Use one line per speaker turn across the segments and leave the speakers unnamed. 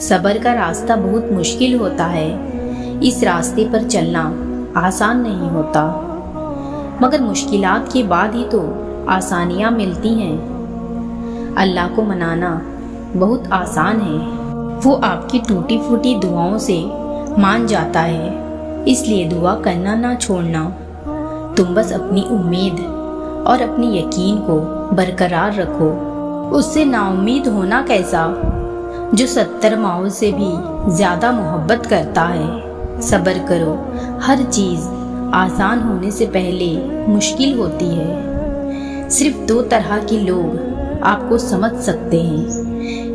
صبر کا راستہ بہت مشکل ہوتا ہے، اس راستے پر چلنا آسان نہیں ہوتا، مگر مشکلات کے بعد ہی تو آسانیاں ملتی ہیں۔ اللہ کو منانا بہت آسان ہے، وہ آپ کی ٹوٹی پھوٹی دعاؤں سے مان جاتا ہے، اس لیے دعا کرنا نہ چھوڑنا۔ تم بس اپنی امید اور اپنی یقین کو برقرار رکھو۔ اس سے نا امید ہونا کیسا جو 70 ماؤں سے بھی زیادہ محبت کرتا ہے۔ صبر کرو، ہر چیز آسان ہونے سے پہلے مشکل ہوتی ہے۔ صرف 2 طرح کے لوگ آپ کو سمجھ سکتے ہیں،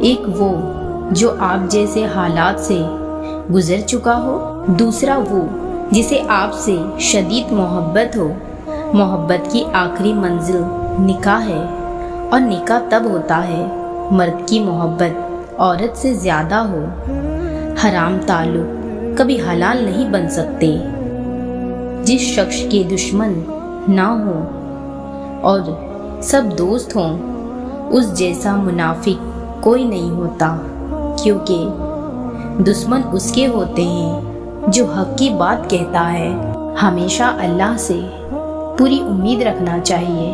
ایک وہ جو آپ جیسے حالات سے گزر چکا ہو، دوسرا وہ جسے آپ سے شدید محبت ہو۔ محبت کی آخری منزل نکاح ہے، اور نکاح تب ہوتا ہے مرد کی محبت عورت سے زیادہ ہو۔ حرام تعلق کبھی حلال نہیں بن سکتے۔ جس شخص کے دشمن نہ ہو اور سب دوست ہوں، اس جیسا منافق کوئی نہیں ہوتا، کیونکہ دشمن اس کے ہوتے ہیں جو حق کی بات کہتا ہے۔ ہمیشہ اللہ سے پوری امید رکھنا چاہیے،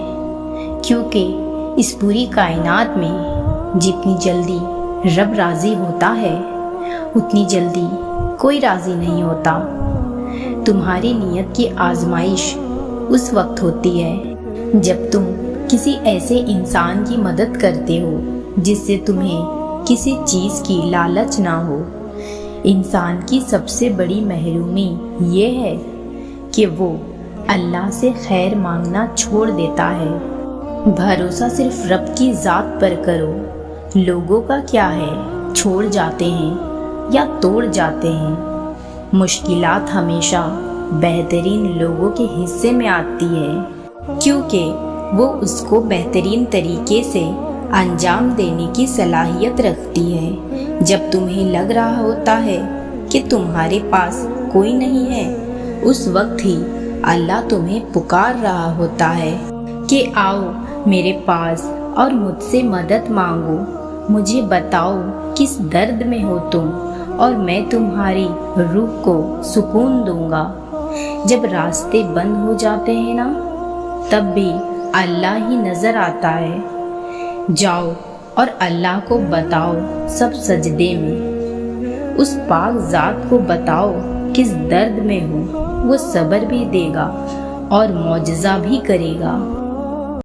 کیونکہ اس پوری کائنات میں جتنی جلدی رب راضی ہوتا ہے، اتنی جلدی کوئی راضی نہیں ہوتا۔ تمہاری نیت کی آزمائش اس وقت ہوتی ہے جب تم کسی ایسے انسان کی مدد کرتے ہو جس سے تمہیں کسی چیز کی لالچ نہ ہو۔ انسان کی سب سے بڑی محرومی یہ ہے کہ وہ اللہ سے خیر مانگنا چھوڑ دیتا ہے۔ بھروسہ صرف رب کی ذات پر کرو۔ لوگوں کا کیا ہے، چھوڑ جاتے ہیں یا توڑ جاتے ہیں۔ مشکلات ہمیشہ بہترین لوگوں کے حصے میں آتی ہے، کیونکہ وہ اس کو بہترین طریقے سے انجام دینے کی صلاحیت رکھتی ہے۔ جب تمہیں لگ رہا ہوتا ہے کہ تمہارے پاس کوئی نہیں ہے، اس وقت ہی اللہ تمہیں پکار رہا ہوتا ہے کہ آؤ میرے پاس اور مجھ سے مدد مانگو۔ مجھے بتاؤ کس درد میں ہو تم، اور میں تمہاری روح کو سکون دوں گا۔ جب راستے بند ہو جاتے ہیں نا، تب بھی اللہ ہی نظر آتا ہے۔ جاؤ اور اللہ کو بتاؤ سب سجدے میں۔ اس پاک ذات کو بتاؤ کس درد میں ہو، وہ صبر بھی دے گا اور معجزہ بھی کرے گا۔